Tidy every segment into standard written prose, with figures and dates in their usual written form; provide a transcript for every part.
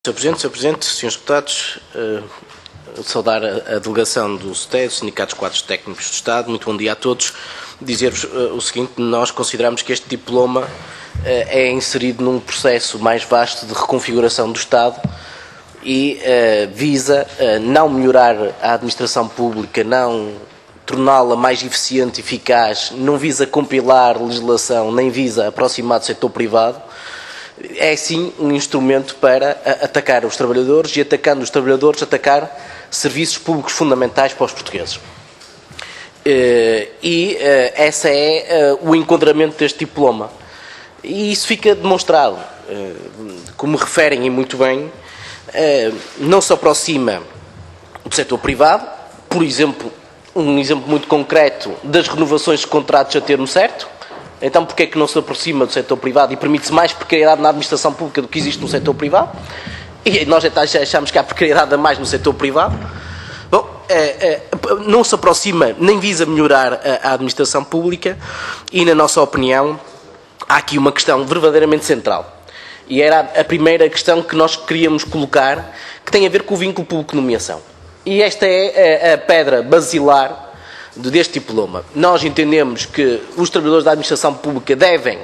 Sr. Presidente, Srs. Deputados, saudar a delegação do STED, Sindicatos Quadros Técnicos do Estado. Muito bom dia a todos. Dizer-vos o seguinte: nós consideramos que este diploma é inserido num processo mais vasto de reconfiguração do Estado e visa não melhorar a administração pública, não torná-la mais eficiente e eficaz, não visa compilar legislação, nem visa aproximar do setor privado. É sim um instrumento para atacar os trabalhadores e, atacando os trabalhadores, atacar serviços públicos fundamentais para os portugueses. Esse é o enquadramento deste diploma. E isso fica demonstrado. Como referem e muito bem, não se aproxima do setor privado. Por exemplo, um exemplo muito concreto das renovações de contratos a termo certo. Então, porquê é que não se aproxima do setor privado e permite-se mais precariedade na administração pública do que existe no setor privado? E nós já achamos que há precariedade a mais no setor privado. Bom, não se aproxima nem visa melhorar a administração pública e, na nossa opinião, há aqui uma questão verdadeiramente central. E era a primeira questão que nós queríamos colocar, que tem a ver com o vínculo público-nomeação. E esta é a pedra basilar deste diploma. Nós entendemos que os trabalhadores da administração pública devem,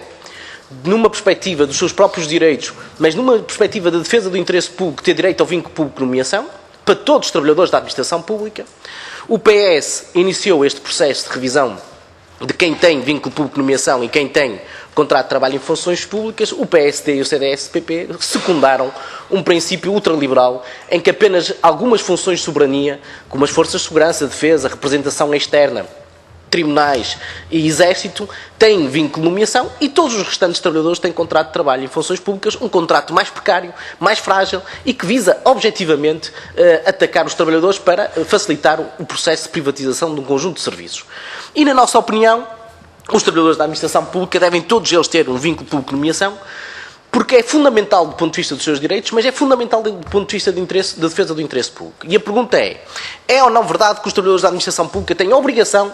numa perspectiva dos seus próprios direitos, mas numa perspectiva de defesa do interesse público, ter direito ao vínculo público-nomeação, para todos os trabalhadores da administração pública. O PS iniciou este processo de revisão de quem tem vínculo público-nomeação e quem tem contrato de trabalho em funções públicas. O PSD e o CDS-PP secundaram um princípio ultraliberal em que apenas algumas funções de soberania, como as forças de segurança, defesa, representação externa, tribunais e exército, têm vínculo de nomeação e todos os restantes trabalhadores têm contrato de trabalho em funções públicas, um contrato mais precário, mais frágil e que visa objetivamente atacar os trabalhadores para facilitar o processo de privatização de um conjunto de serviços. E, na nossa opinião, os trabalhadores da administração pública devem todos eles ter um vínculo público de nomeação, porque é fundamental do ponto de vista dos seus direitos, mas é fundamental do ponto de vista de defesa do interesse público. E a pergunta é ou não verdade que os trabalhadores da administração pública têm a obrigação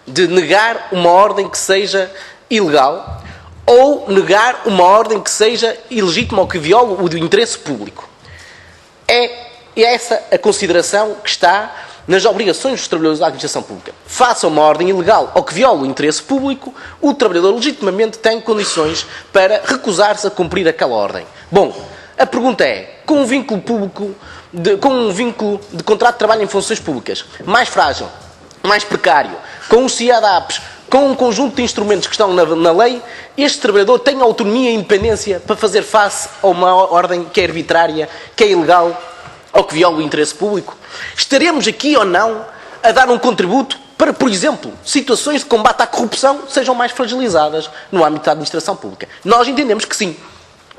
de negar uma ordem que seja ilegal ou negar uma ordem que seja ilegítima ou que viole o interesse público? É essa a consideração que está nas obrigações dos trabalhadores da administração pública. Faça uma ordem ilegal ou que viole o interesse público, o trabalhador legitimamente tem condições para recusar-se a cumprir aquela ordem. Bom, a pergunta é, com um vínculo de contrato de trabalho em funções públicas mais frágil, mais precário, com os CIADAPs, com um conjunto de instrumentos que estão na lei, este trabalhador tem autonomia e independência para fazer face a uma ordem que é arbitrária, que é ilegal ou que viola o interesse público? Estaremos aqui ou não a dar um contributo para, por exemplo, situações de combate à corrupção sejam mais fragilizadas no âmbito da administração pública? Nós entendemos que sim.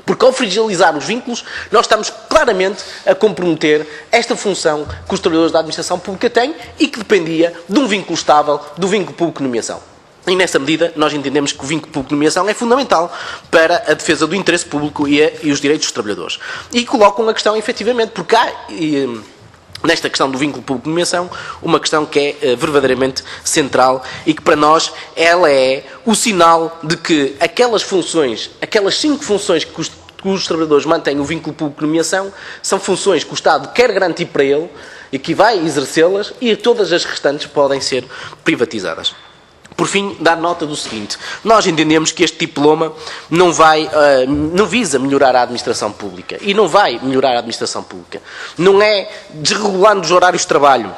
Porque ao fragilizar os vínculos, nós estamos claramente a comprometer esta função que os trabalhadores da administração pública têm e que dependia de um vínculo estável, do vínculo público-nomeação. E nessa medida, nós entendemos que o vínculo público-nomeação é fundamental para a defesa do interesse público e os direitos dos trabalhadores. E colocam a questão, efetivamente, porque há, nesta questão do vínculo público-nomeação, uma questão que é verdadeiramente central e que para nós ela é o sinal de que aquelas 5 funções que os trabalhadores mantêm o vínculo público-nomeação são funções que o Estado quer garantir para ele e que vai exercê-las e todas as restantes podem ser privatizadas. Por fim, dar nota do seguinte: nós entendemos que este diploma não visa melhorar a administração pública e não vai melhorar a administração pública. Não é desregulando os horários de trabalho,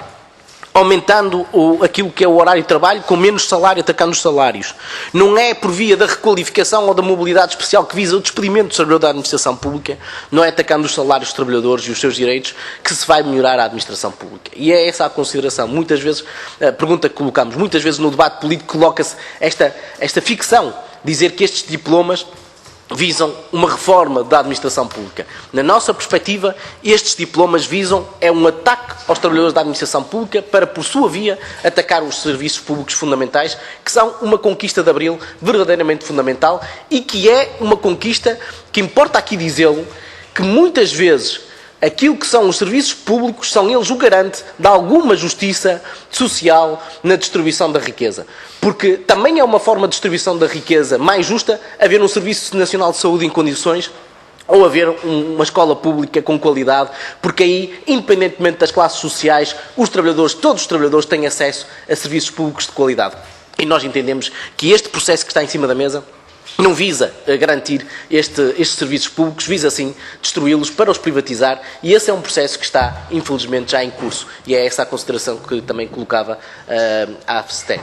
aumentando aquilo que é o horário de trabalho com menos salário, atacando os salários. Não é por via da requalificação ou da mobilidade especial que visa o despedimento dos trabalhadores da administração pública, não é atacando os salários dos trabalhadores e os seus direitos que se vai melhorar a administração pública. E é essa a consideração. Muitas vezes, a pergunta que colocamos, muitas vezes no debate político coloca-se esta ficção, dizer que estes diplomas visam uma reforma da administração pública. Na nossa perspectiva, estes diplomas visam um ataque aos trabalhadores da administração pública para, por sua via, atacar os serviços públicos fundamentais, que são uma conquista de Abril verdadeiramente fundamental e que é uma conquista que importa aqui dizê-lo, que muitas vezes aquilo que são os serviços públicos são eles o garante de alguma justiça social na distribuição da riqueza. Porque também é uma forma de distribuição da riqueza mais justa haver um Serviço Nacional de Saúde em condições, ou haver uma escola pública com qualidade, porque aí, independentemente das classes sociais, todos os trabalhadores têm acesso a serviços públicos de qualidade. E nós entendemos que este processo que está em cima da mesa não visa garantir estes serviços públicos, visa sim destruí-los para os privatizar, e esse é um processo que está, infelizmente, já em curso. E é essa a consideração que também colocava à STEM.